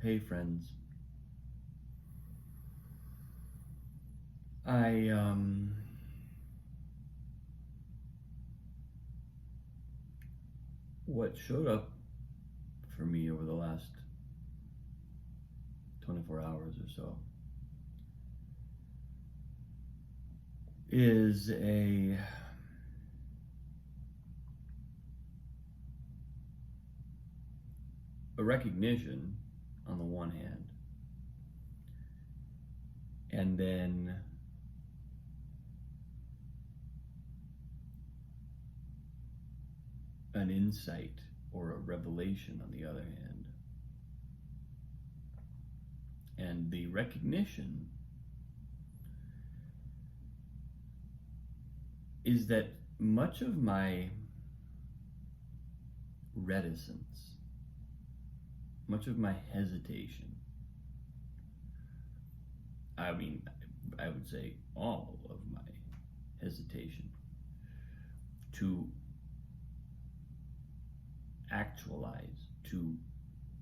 Hey friends. I what showed up for me over the last 24 hours or so is a recognition on the one hand, and then an insight or a revelation on the other hand. And the recognition is that much of my reticence, much of my hesitation, I would say all of my hesitation to actualize, to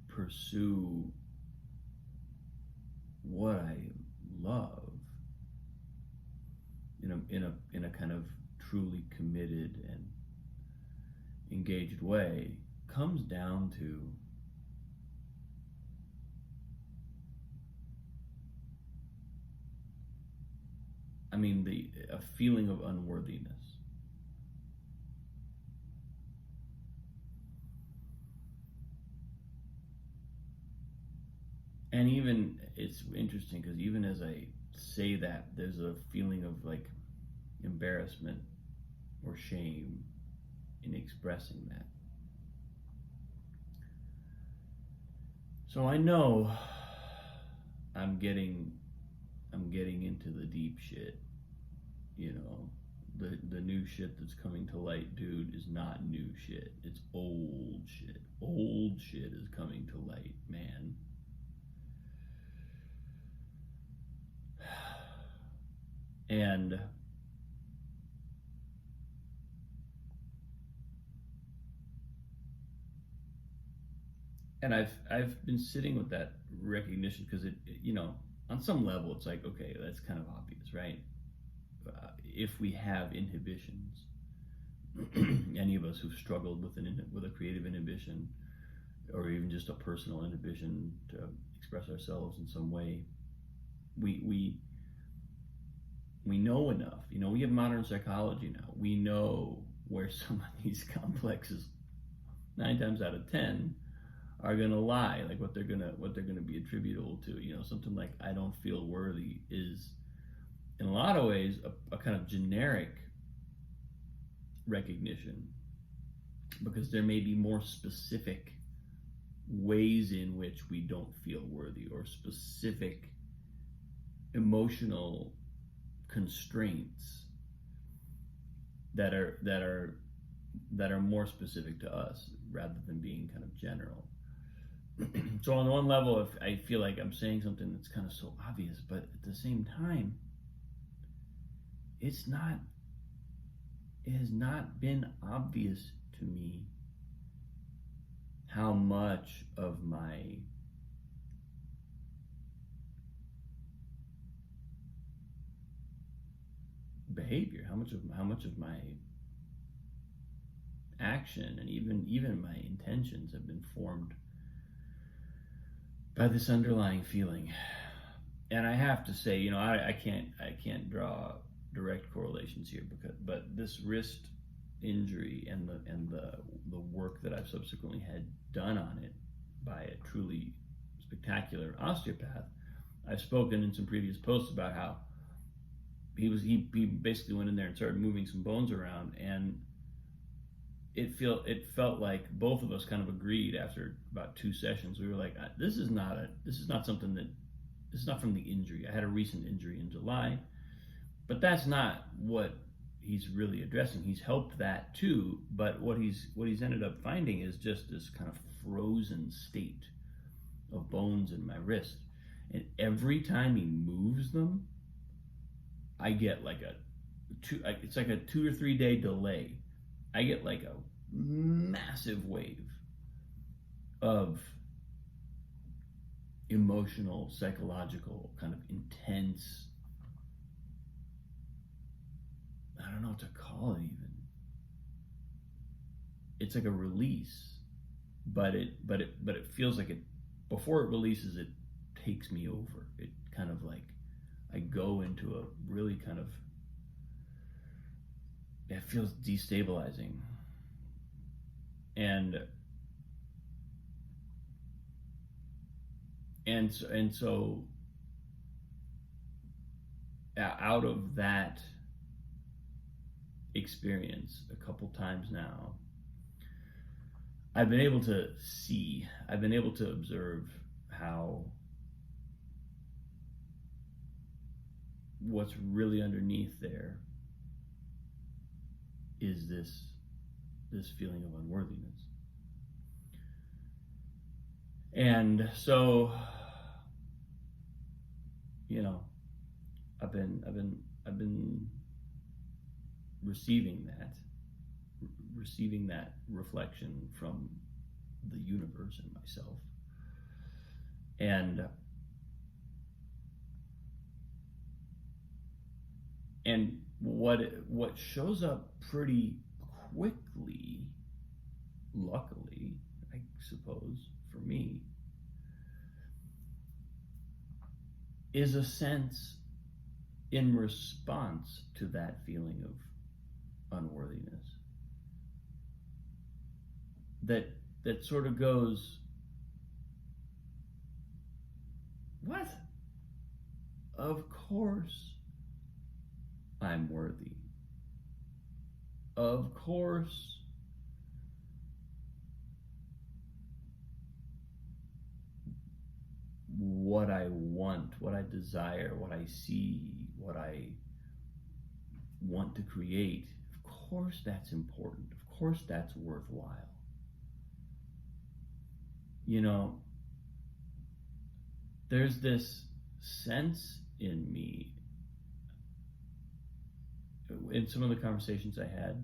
pursue what I love in a kind of truly committed and engaged way comes down to a feeling of unworthiness. And even, it's interesting because even as I say that, there's a feeling of like embarrassment or shame in expressing that. So I know I'm getting into the deep shit. The new shit that's coming to light, dude, is not new shit. It's old shit. Old shit is coming to light, man. And I've been sitting with that recognition because it on some level it's like, okay, that's kind of obvious, right? If we have inhibitions, any of us who've struggled with a creative inhibition or even just a personal inhibition to express ourselves in some way, we know enough. We have modern psychology now. We know where some of these complexes, 9 times out of 10, are gonna lie. Like what they're gonna be attributable to. Something like I don't feel worthy is, in a lot of ways, a kind of generic recognition, because there may be more specific ways in which we don't feel worthy, or specific emotional constraints that are more specific to us rather than being kind of general. So on one level, if I feel like I'm saying something that's kind of so obvious, but at the same time, it has not been obvious to me how much of my behavior, how much of my action, and even my intentions have been formed by this underlying feeling. And I have to say, I can't draw direct correlations here, but this wrist injury and the work that I've subsequently had done on it by a truly spectacular osteopath. I've spoken in some previous posts about how he basically went in there and started moving some bones around, and it felt like both of us kind of agreed after about 2 sessions. We were like, this is not from the injury. I had a recent injury in July, but that's not what he's really addressing. He's helped that too, but what he's ended up finding is just this kind of frozen state of bones in my wrist, and every time he moves them, I get like it's like a 2 or 3 day delay. I get like a massive wave of emotional, psychological, kind of intense, I don't know what to call it even. It's like a release, but it feels like it, before it releases, it takes me over. It kind of like, I go into a really kind of, it feels destabilizing. And so out of that experience a couple times now, I've been able to observe how what's really underneath there is this feeling of unworthiness. And so, you know, I've been receiving that reflection from the universe and myself. And what shows up pretty quickly, luckily, I suppose, for me, is a sense in response to that feeling of unworthiness that sort of goes, what? Of course I'm worthy. Of course what I want, what I desire, what I see, what I want to create, of course that's important. Of course that's worthwhile. You know, there's this sense in me, in some of the conversations I had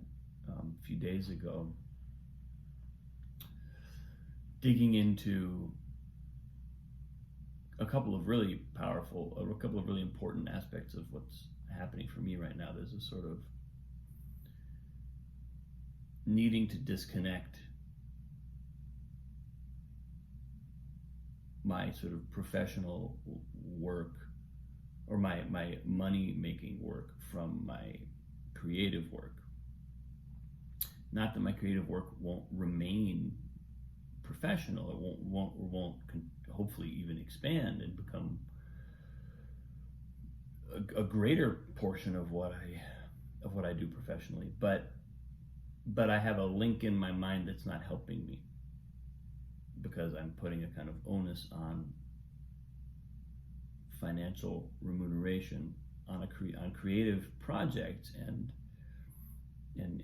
a few days ago, digging into a couple of really powerful, a couple of really important aspects of what's happening for me right now. There's a sort of needing to disconnect my sort of professional work or my money making work from my creative work. Not that my creative work won't remain professional, it won't hopefully even expand and become a greater portion of what I do professionally, but I have a link in my mind that's not helping me, because I'm putting a kind of onus on financial remuneration on creative projects and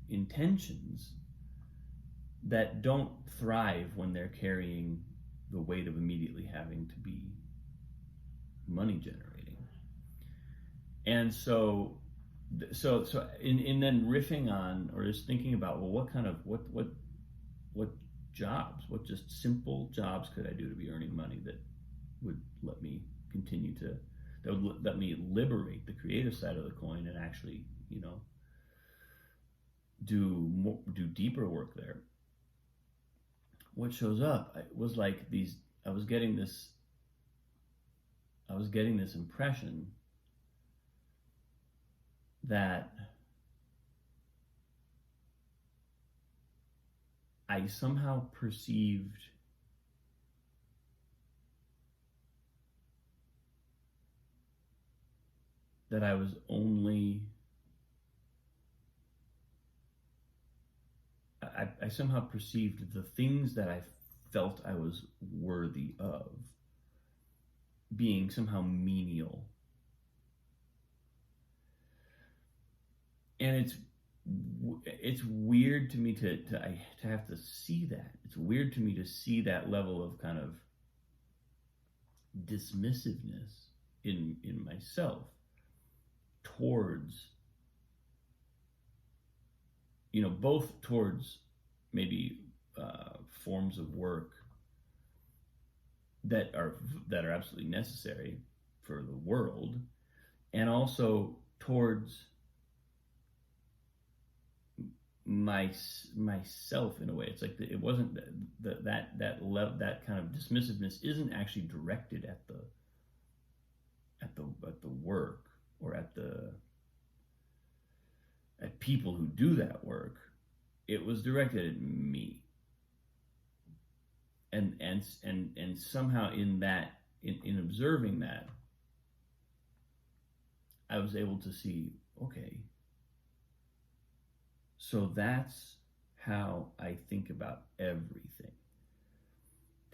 intentions that don't thrive when they're carrying the weight of immediately having to be money generating. And so in then riffing on, or just thinking about, well, what jobs, what just simple jobs could I do to be earning money that would let me that would let me liberate the creative side of the coin and actually, you know, do deeper work there. What shows up was like I was getting this impression that I somehow perceived that I was only, I somehow perceived the things that I felt I was worthy of being somehow menial. And it's weird to me to have to see that. It's weird to me to see that level of kind of dismissiveness in myself towards, you know, both towards maybe forms of work that are absolutely necessary for the world, and also towards myself in a way. It's like it wasn't that kind of dismissiveness isn't actually directed at the work, or at people who do that work. It was directed at me, and somehow in observing that, I was able to see, okay, so that's how I think about everything.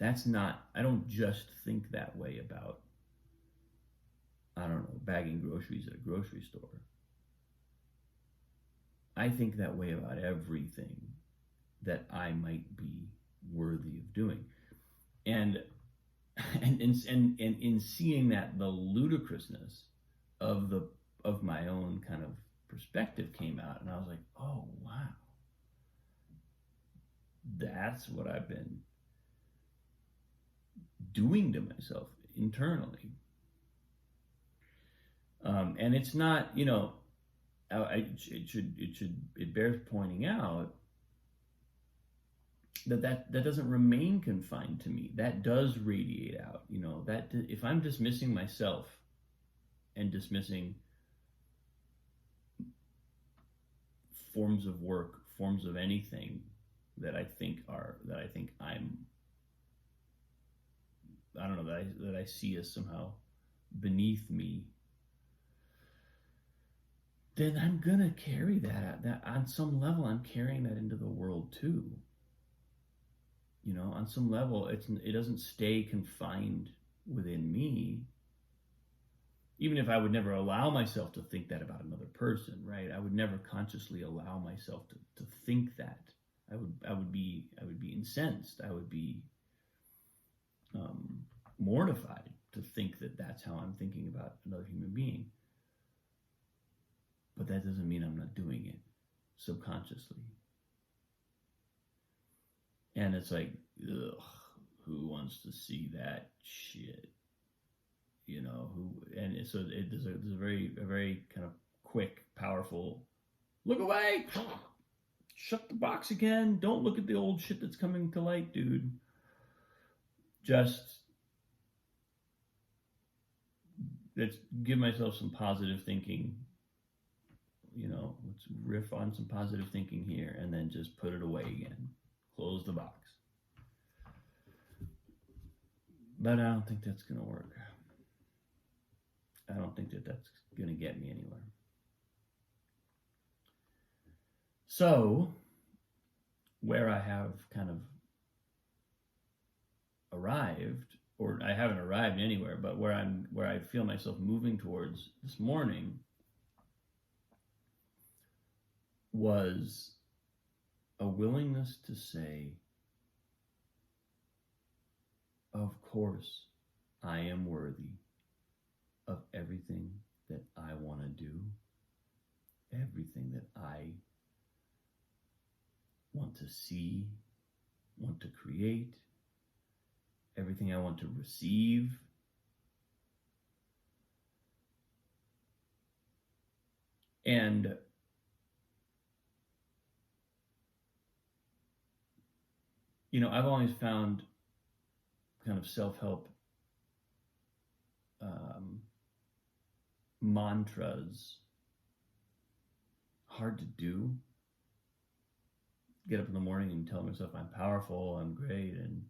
I don't just think that way about, I don't know, bagging groceries at a grocery store. I think that way about everything that I might be worthy of doing. And in seeing that, the ludicrousness of my own kind of perspective came out, and I was like, oh wow, that's what I've been doing to myself internally. And it's not, it bears pointing out that doesn't remain confined to me. That does radiate out. That if I'm dismissing myself and dismissing forms of work, forms of anything that I think I'm, I don't know, that I see as somehow beneath me, then I'm gonna carry that on some level. I'm carrying that into the world too. On some level, it doesn't stay confined within me. Even if I would never allow myself to think that about another person, right? I would never consciously allow myself to think that. I would be incensed. I would be mortified to think that that's how I'm thinking about another human being. But that doesn't mean I'm not doing it subconsciously. And it's like, ugh, who wants to see that shit? And so there's a very kind of quick, powerful, look away, shut the box again, don't look at the old shit that's coming to light, dude. Just let's give myself some positive thinking. Let's riff on some positive thinking here, and then just put it away again. Close the box. But I don't think that's going to work. I don't think that's going to get me anywhere. So, where I have kind of arrived, or I haven't arrived anywhere, but where I feel myself moving towards this morning was a willingness to say, of course, I am worthy of everything that I want to do, everything that I want to see, want to create, everything I want to receive. And I've always found kind of self-help mantras hard to do. Get up in the morning and tell myself I'm powerful, I'm great, and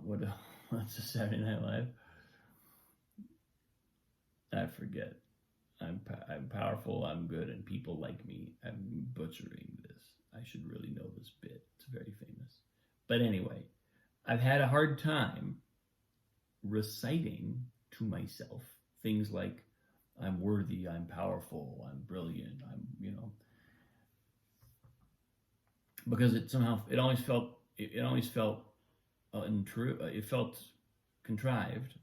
what's a Saturday Night Live? I forget. I'm powerful, I'm good, and people like me. I'm butchering this. I should really know this bit. It's very famous. But anyway, I've had a hard time reciting to myself things like I'm worthy, I'm powerful, I'm brilliant, because it always felt untrue. It felt contrived.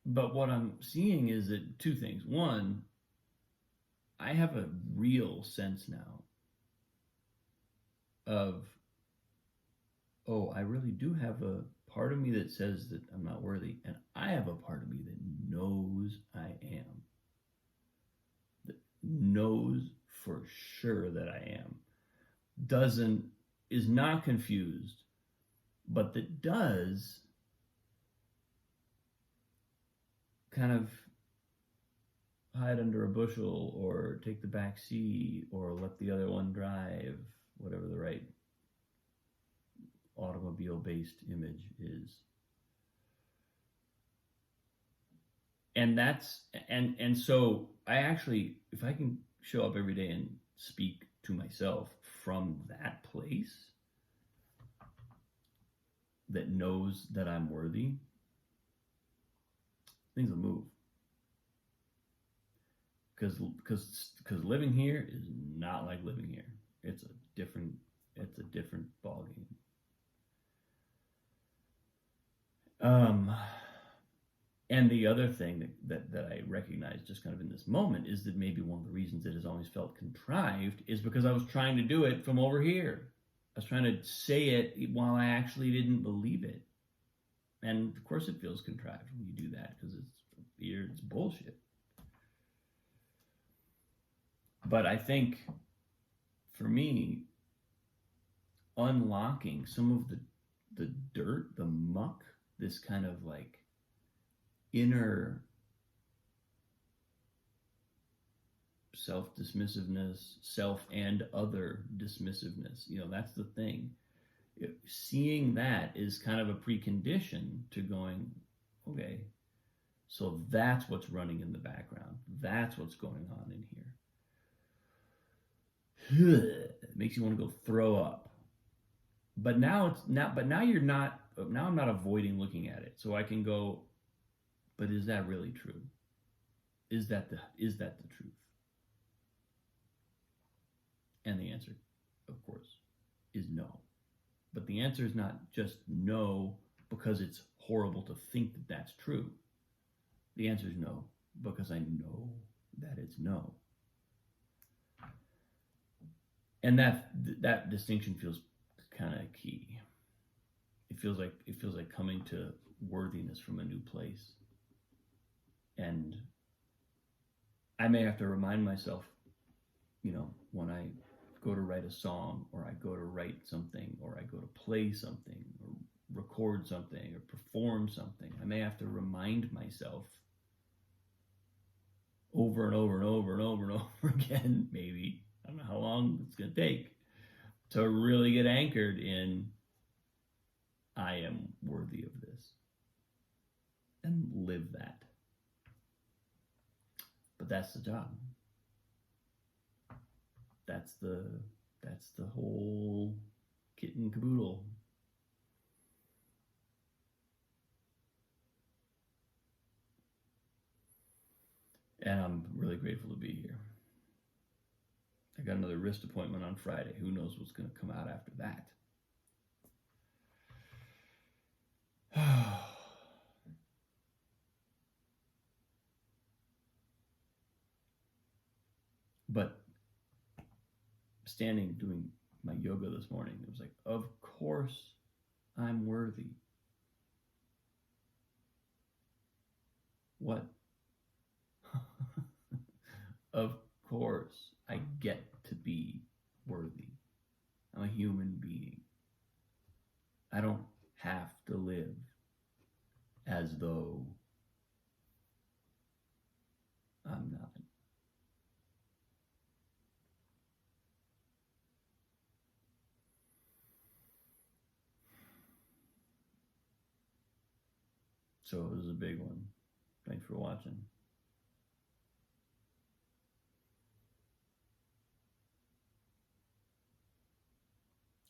But what I'm seeing is that two things. One, I have a real sense now of oh, I really do have a part of me that says that I'm not worthy, and I have a part of me that knows I am, that knows for sure that I am, doesn't, is not confused, but that does kind of hide under a bushel or take the back seat or let the other one drive, whatever the right automobile based image is. And so I actually, if I can show up every day and speak to myself from that place that knows that I'm worthy, things will move. Because living here is not like living here. It's a different ball game. And the other thing that I recognize just kind of in this moment is that maybe one of the reasons it has always felt contrived is because I was trying to do it from over here. I was trying to say it while I actually didn't believe it. And of course it feels contrived when you do that because it's bullshit. But I think for me, unlocking some of the dirt, the muck, this kind of like inner self-dismissiveness, self and other dismissiveness, that's the thing. Seeing that is kind of a precondition to going, okay, so that's what's running in the background. That's what's going on in here. It makes you want to go throw up. But now you're not. Now I'm not avoiding looking at it, so I can go. But is that really true? Is that the truth? And the answer, of course, is no. But the answer is not just no because it's horrible to think that that's true. The answer is no because I know that it's no. And that distinction feels kind of key. It feels like coming to worthiness from a new place. And I may have to remind myself, when I go to write a song, or I go to write something, or I go to play something, or record something, or perform something, I may have to remind myself over and over and over and over and over again, maybe, I don't know how long it's going to take, to really get anchored in, I am worthy of this, and live that. But that's the job. That's the whole kit and caboodle. And I'm really grateful to be here. I got another wrist appointment on Friday. Who knows what's going to come out after that? But standing doing my yoga this morning, it was like, of course I'm worthy. What? Of course I get to be worthy. I'm a human being. I don't have to live as though I'm not. So it was a big one. Thanks for watching.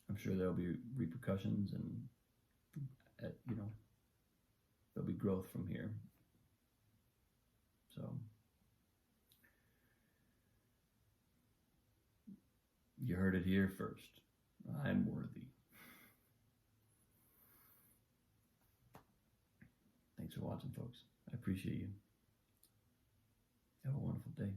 I'm sure there'll be repercussions, and there'll be growth from here. So you heard it here first. I'm worthy. Thanks for watching, folks. I appreciate you. Have a wonderful day.